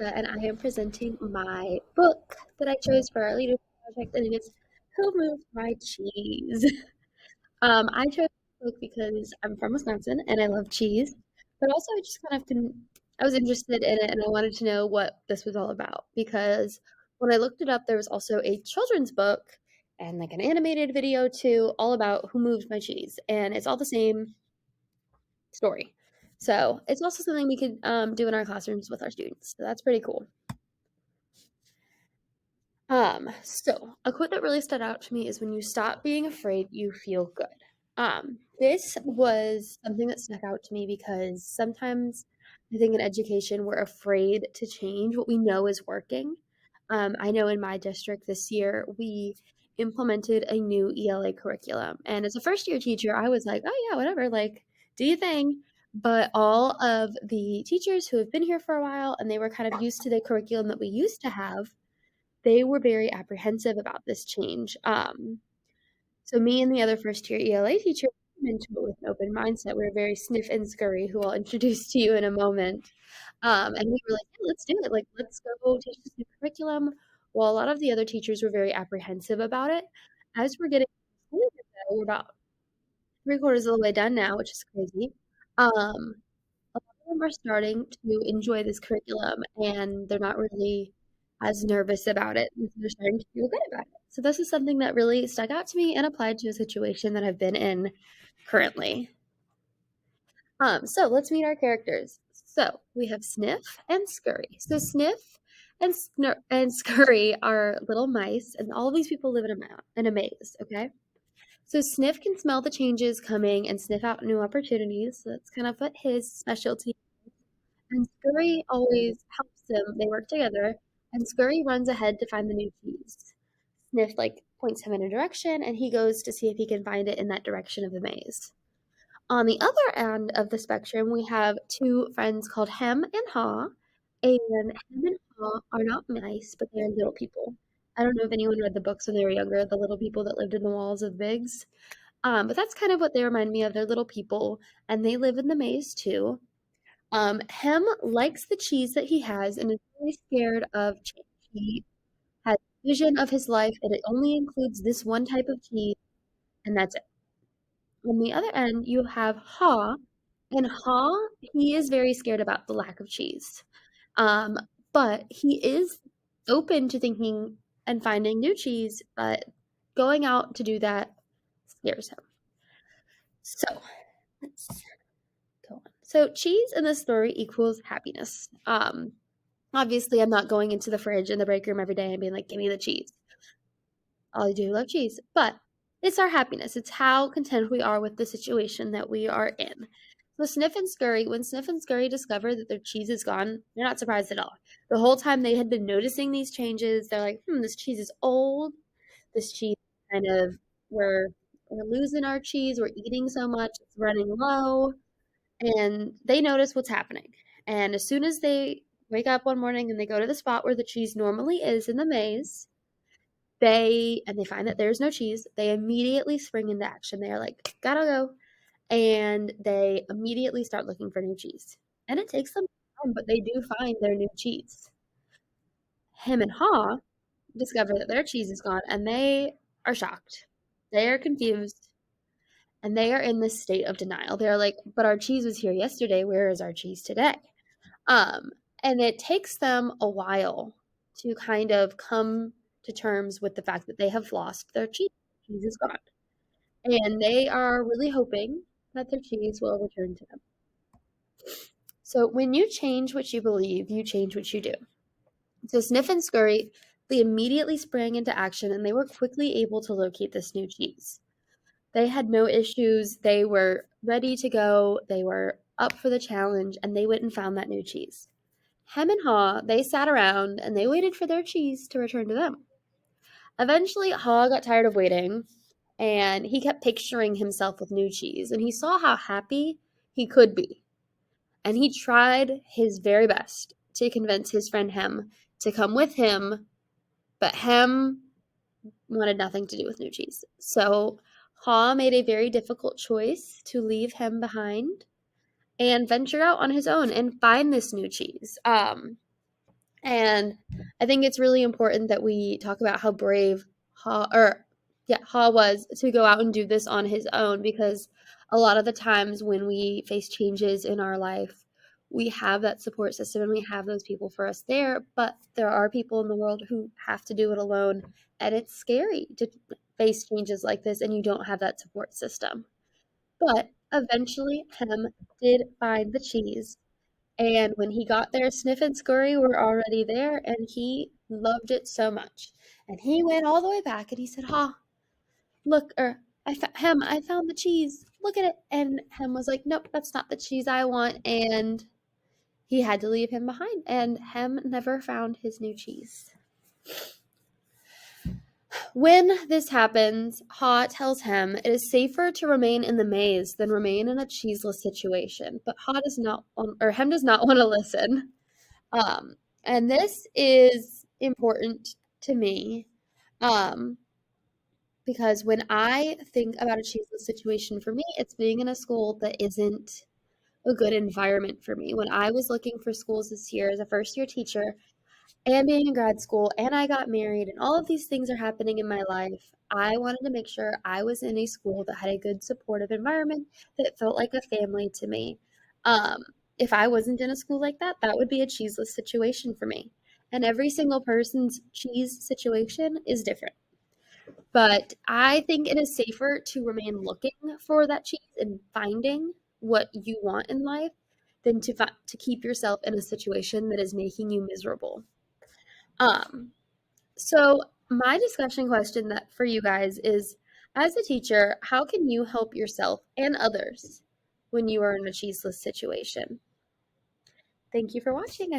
Jessica, and I am presenting my book that I chose for our leadership project, and it is Who Moved My Cheese? I chose this book because I'm from Wisconsin and I love cheese, but also I just I was interested in it and I wanted to know what this was all about because when I looked it up, there was also a children's book and like an animated video too, all about Who Moved My Cheese, and it's all the same story. So it's also something we could do in our classrooms with our students. So that's pretty cool. So a quote that really stood out to me is when you stop being afraid, you feel good. This was something that stuck out to me because sometimes I think in education we're afraid to change what we know is working. I know in my district this year we implemented a new ELA curriculum, and as a first year teacher, I was like, "Oh yeah, whatever, like do your thing." But all of the teachers who have been here for a while and they were kind of used to the curriculum that we used to have, they were very apprehensive about this change. So me and the other first year ELA teacher came into it with an open mindset. We were very sniff and scurry, who I'll introduce to you in a moment. And we were like, yeah, let's do it. Like, let's go teach this new curriculum. Well, a lot of the other teachers were very apprehensive about it. As we're getting we're about three-quarters of the way done now, which is crazy. A lot of them are starting to enjoy this curriculum and they're not really as nervous about it. And so they're starting to feel good about it. So this is something that really stuck out to me and applied to a situation that I've been in currently. So let's meet our characters. So we have Sniff and Scurry. So Sniff and Scurry are little mice, and all of these people live in a maze. Okay. So Sniff can smell the changes coming and sniff out new opportunities. So that's kind of what his specialty. And Scurry always helps him. They work together, and Scurry runs ahead to find the new cheese. Sniff like points him in a direction, and he goes to see if he can find it in that direction of the maze. On the other end of the spectrum, we have two friends called Hem and Haw, and Hem and Haw are not mice, but they're little people. I don't know if anyone read the books when they were younger, the little people that lived in the walls of Biggs. But that's kind of what they remind me of. They're little people, and they live in the maze too. Hem likes the cheese that he has and is really scared of change. He has a vision of his life and it only includes this one type of cheese, and that's it. On the other end, you have Haw, and Haw, he is very scared about the lack of cheese. Um, but he is open to thinking and finding new cheese, but going out to do that scares him. So let's go on. So cheese in this story equals happiness. Obviously, I'm not going into the fridge in the break room every day and being like, give me the cheese. I do love cheese, but it's our happiness. It's how content we are with the situation that we are in. So Sniff and Scurry, when Sniff and Scurry discover that their cheese is gone, they're not surprised at all. The whole time they had been noticing these changes, they're like, this cheese is old. This cheese kind of, we're, we're losing our cheese. We're eating so much. It's running low. And they notice what's happening. And as soon as they wake up one morning and they go to the spot where the cheese normally is in the maze, they find that there's no cheese. They immediately spring into action. They are like, gotta go. And they immediately start looking for new cheese. And it takes them time, but they do find their new cheese. Him and Haw discover that their cheese is gone and they are shocked. They are confused and they are in this state of denial. They're like, but our cheese was here yesterday. Where is our cheese today? Um, and it takes them a while to kind of come to terms with the fact that they have lost their cheese. Cheese is gone. And they are really hoping that their cheese will return to them. So when you change what you believe, you change what you do. So Sniff and Scurry, they immediately sprang into action and they were quickly able to locate this new cheese. They had no issues. They were ready to go. They were up for the challenge and they went and found that new cheese. Hem and Haw, they sat around and they waited for their cheese to return to them. Eventually, Haw got tired of waiting and he kept picturing himself with new cheese and he saw how happy he could be. And he tried his very best to convince his friend Hem to come with him, but Hem wanted nothing to do with new cheese. So Haw made a very difficult choice to leave Hem behind and venture out on his own and find this new cheese. And I think it's really important that we talk about how brave Ha was to go out and do this on his own, because a lot of the times when we face changes in our life, we have that support system and we have those people for us there, but there are people in the world who have to do it alone, and it's scary to face changes like this and you don't have that support system. But eventually, Hem did find the cheese, and when he got there, Sniff and Scurry were already there, and he loved it so much. And he went all the way back and he said, "Ha, look, Hem, I found the cheese. Look at it." And Hem was like, "Nope, that's not the cheese I want." And he had to leave him behind, and Hem never found his new cheese. When this happens, Ha tells Hem it is safer to remain in the maze than remain in a cheeseless situation. But Ha does not, or Hem does not want to listen. Um, and this is important to me, um, because when I think about a cheeseless situation for me, it's being in a school that isn't a good environment for me. When I was looking for schools this year as a first year teacher, and being in grad school, and I got married, and all of these things are happening in my life, I wanted to make sure I was in a school that had a good supportive environment that felt like a family to me. Um, if I wasn't in a school like that, that would be a cheeseless situation for me. And every single person's cheese situation is different. But I think it is safer to remain looking for that cheese and finding what you want in life than to keep yourself in a situation that is making you miserable. Um, so my discussion question that for you guys is, as a teacher, how can you help yourself and others when you are in a cheeseless situation? Thank you for watching. I hope